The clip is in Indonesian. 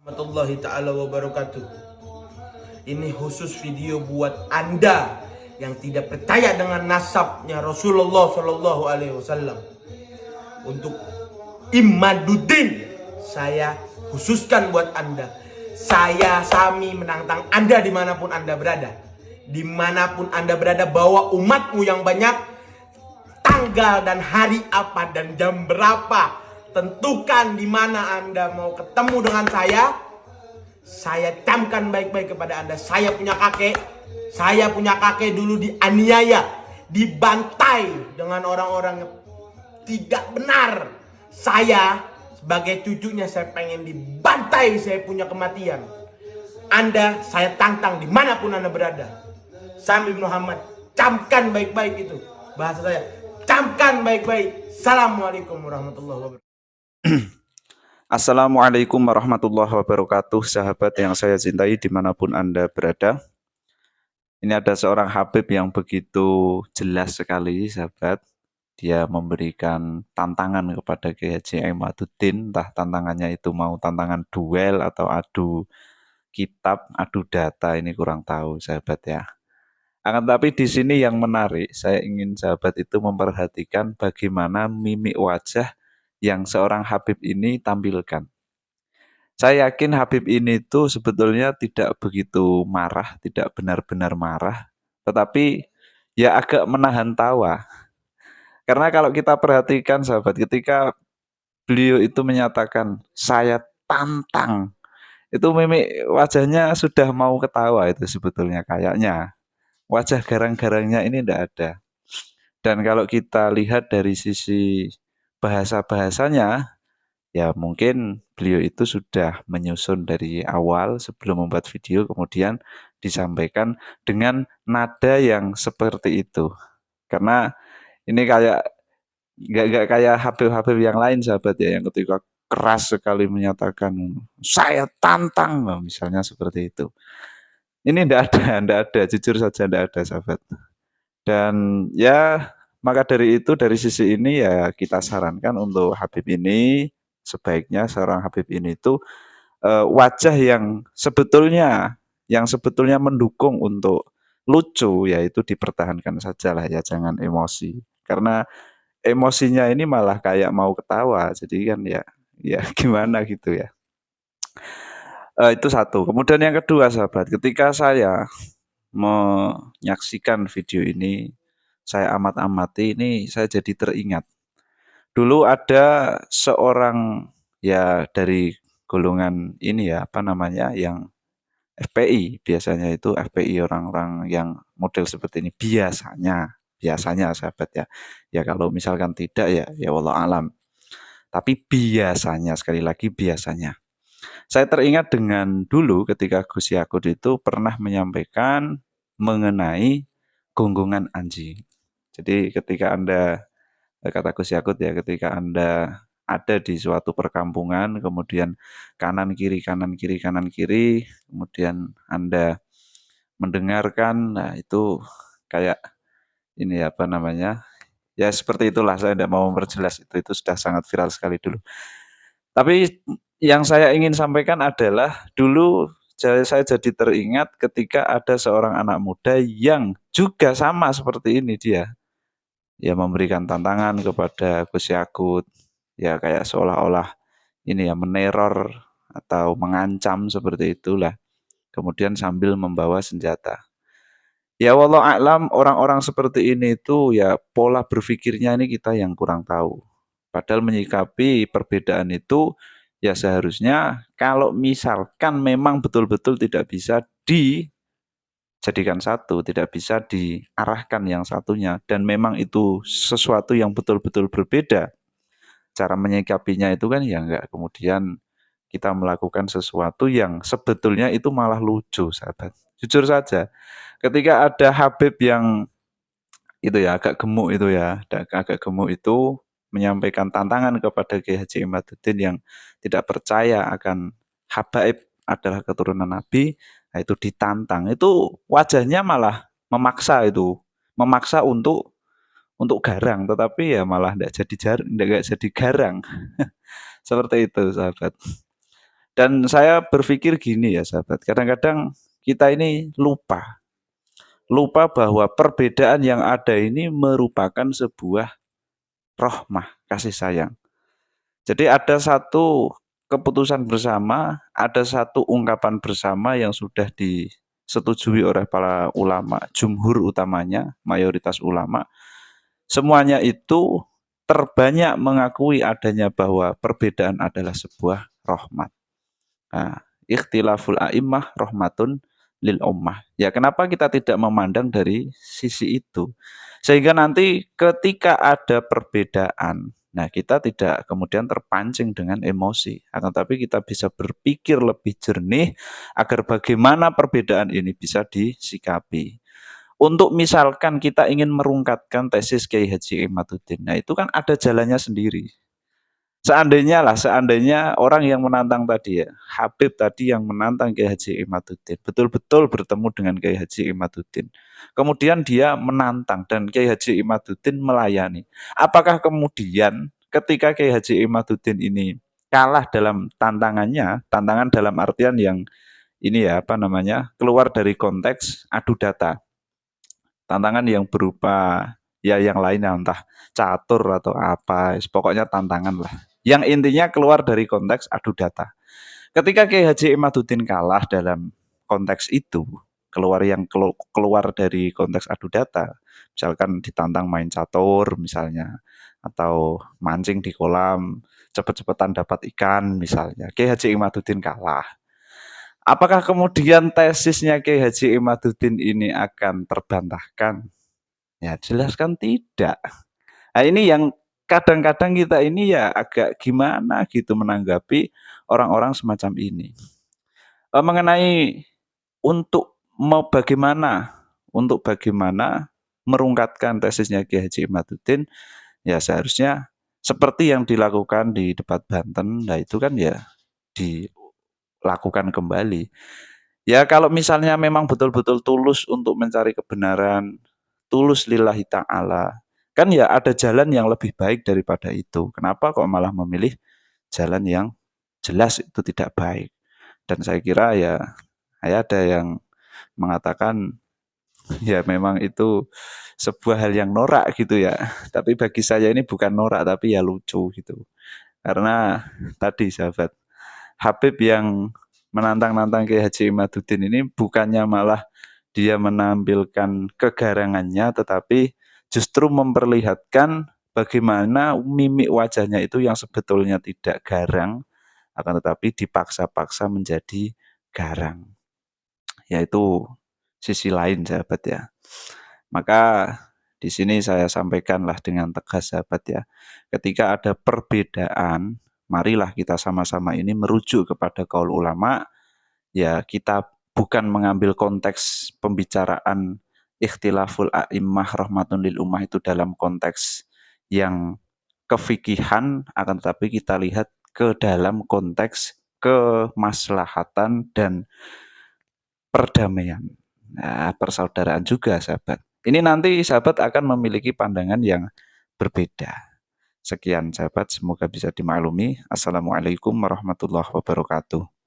Warahmatullahi taala wabarakatuh. Ini khusus video buat Anda yang tidak percaya dengan nasabnya Rasulullah Shallallahu alaihi wasallam. Untuk Imaduddin, saya khususkan buat Anda. Saya Sami menantang Anda dimanapun Anda berada. Dimanapun Anda berada, bawa umatmu yang banyak, tanggal dan hari apa dan jam berapa. Tentukan di mana Anda mau ketemu dengan saya. Saya camkan baik-baik kepada Anda. Saya punya kakek dulu dianiaya, dibantai dengan orang-orang yang tidak benar. Saya sebagai cucunya, saya pengen dibantai, saya punya kematian. Anda, saya tantang dimanapun Anda berada. Sami bin Muhammad, camkan baik-baik itu. Bahasa saya, camkan baik-baik. Assalamualaikum warahmatullahi wabarakatuh. Assalamualaikum warahmatullahi wabarakatuh, sahabat yang saya cintai dimanapun Anda berada. Ini ada seorang Habib yang begitu jelas sekali, sahabat. Dia memberikan tantangan kepada Kiai Haji Imaduddin, entah tantangannya itu mau tantangan duel atau adu kitab, adu data, ini kurang tahu, sahabat ya. Akan tapi di sini yang menarik, saya ingin sahabat itu memperhatikan bagaimana mimik wajah yang seorang Habib ini tampilkan. Saya yakin Habib ini tuh sebetulnya tidak begitu marah, tidak benar-benar marah, tetapi ya agak menahan tawa. Karena kalau kita perhatikan sahabat, ketika beliau itu menyatakan, saya tantang, itu mimik wajahnya sudah mau ketawa itu sebetulnya kayaknya. Wajah garang-garangnya ini tidak ada. Dan kalau kita lihat dari sisi bahasa-bahasanya, ya mungkin beliau itu sudah menyusun dari awal sebelum membuat video, kemudian disampaikan dengan nada yang seperti itu. Karena ini kayak nggak kayak Habib-Habib yang lain sahabat ya, yang ketika keras sekali menyatakan saya tantang, misalnya seperti itu. Ini ndak ada, jujur saja ndak ada sahabat. Dan ya maka dari itu, dari sisi ini ya kita sarankan untuk Habib ini, sebaiknya seorang Habib ini itu wajah yang sebetulnya mendukung untuk lucu, yaitu dipertahankan sajalah ya, jangan emosi. Karena emosinya ini malah kayak mau ketawa, jadi kan ya gimana gitu ya. Itu satu. Kemudian yang kedua sahabat, ketika saya menyaksikan video ini, saya amat-amati, ini saya jadi teringat. Dulu ada seorang ya dari golongan ini ya, apa namanya, yang FPI, biasanya itu FPI orang-orang yang model seperti ini biasanya sahabat ya. Ya kalau misalkan tidak ya wallahu alam. Tapi biasanya, sekali lagi biasanya. Saya teringat dengan dulu ketika Gus Yakut itu pernah menyampaikan mengenai gonggongan anjing. Jadi ketika Anda, kata Gus Yakut ya, ketika Anda ada di suatu perkampungan, kemudian kanan kiri kanan kiri kanan kiri, kemudian Anda mendengarkan, nah itu kayak ini apa namanya, ya seperti itulah, saya tidak mau memperjelas, itu sudah sangat viral sekali dulu. Tapi yang saya ingin sampaikan adalah dulu saya jadi teringat ketika ada seorang anak muda yang juga sama seperti ini dia. Ya memberikan tantangan kepada Gus Yakut, ya kayak seolah-olah ini ya meneror atau mengancam seperti itulah. Kemudian sambil membawa senjata. Ya wallahu a'lam, orang-orang seperti ini itu ya pola berpikirnya ini kita yang kurang tahu. Padahal menyikapi perbedaan itu ya seharusnya kalau misalkan memang betul-betul tidak bisa dijadikan satu, tidak bisa diarahkan yang satunya, dan memang itu sesuatu yang betul-betul berbeda, cara menyikapinya itu kan ya enggak kemudian kita melakukan sesuatu yang sebetulnya itu malah lucu, sahabat. Jujur saja, ketika ada Habib yang itu ya agak gemuk itu ya, agak gemuk itu menyampaikan tantangan kepada Kiai Haji Imaduddin yang tidak percaya akan habaib adalah keturunan Nabi, nah itu ditantang. Itu wajahnya malah memaksa untuk garang, tetapi ya malah tidak jadi garang. Seperti itu, sahabat. Dan saya berpikir gini ya sahabat, kadang-kadang kita ini lupa bahwa perbedaan yang ada ini merupakan sebuah rahmah, kasih sayang. Jadi ada satu keputusan bersama, ada satu ungkapan bersama yang sudah disetujui oleh para ulama, jumhur utamanya, mayoritas ulama. Semuanya itu terbanyak mengakui adanya bahwa perbedaan adalah sebuah rahmat. Nah, ikhtilaful a'immah rahmatun lil ummah. Ya, kenapa kita tidak memandang dari sisi itu? Sehingga nanti ketika ada perbedaan, nah kita tidak kemudian terpancing dengan emosi, akan tapi kita bisa berpikir lebih jernih agar bagaimana perbedaan ini bisa disikapi. Untuk misalkan kita ingin merungkatkan tesis Kiai Haji Imaduddin, nah itu kan ada jalannya sendiri. Seandainya orang yang menantang tadi ya, Habib tadi yang menantang Kiai Haji Imaduddin, betul-betul bertemu dengan Kiai Haji Imaduddin. Kemudian dia menantang dan Kiai Haji Imaduddin melayani. Apakah kemudian ketika Kiai Haji Imaduddin ini kalah dalam tantangannya, tantangan dalam artian yang ini ya apa namanya, keluar dari konteks adu data. Tantangan yang berupa ya yang lainnya entah catur atau apa, pokoknya tantangan lah. Yang intinya keluar dari konteks adu data. Ketika Kiai Haji Imaduddin kalah dalam konteks itu, keluar dari konteks adu data, misalkan ditantang main catur misalnya, atau mancing di kolam, cepet-cepetan dapat ikan misalnya. Kiai Haji Imaduddin kalah. Apakah kemudian tesisnya Kiai Haji Imaduddin ini akan terbantahkan? Ya jelas kan tidak. Nah ini yang kadang-kadang kita ini ya agak gimana gitu menanggapi orang-orang semacam ini. Mengenai untuk mau bagaimana merungkatkan tesisnya Kiai Haji Imaduddin, ya seharusnya seperti yang dilakukan di debat Banten, nah itu kan ya dilakukan kembali. Ya kalau misalnya memang betul-betul tulus untuk mencari kebenaran, tulus lillahi ta'ala, kan ya ada jalan yang lebih baik daripada itu. Kenapa kok malah memilih jalan yang jelas itu tidak baik? Dan saya kira ya ada yang mengatakan ya memang itu sebuah hal yang norak gitu ya. Tapi bagi saya ini bukan norak tapi ya lucu gitu. Karena tadi sahabat, Habib yang menantang-nantang Kiai Haji Imaduddin ini bukannya malah dia menampilkan kegarangannya, tetapi justru memperlihatkan bagaimana mimik wajahnya itu yang sebetulnya tidak garang, akan tetapi dipaksa-paksa menjadi garang. Yaitu sisi lain sahabat ya. Maka di sini saya sampaikanlah dengan tegas sahabat ya. Ketika ada perbedaan, marilah kita sama-sama ini merujuk kepada kaul ulama. Ya kita bukan mengambil konteks pembicaraan ikhtilaful a'immah rahmatun lil ummah itu dalam konteks yang kefikihan, akan tetapi kita lihat ke dalam konteks kemaslahatan dan perdamaian. Nah, persaudaraan juga sahabat. Ini nanti sahabat akan memiliki pandangan yang berbeda. Sekian sahabat, semoga bisa dimaklumi. Assalamualaikum warahmatullahi wabarakatuh.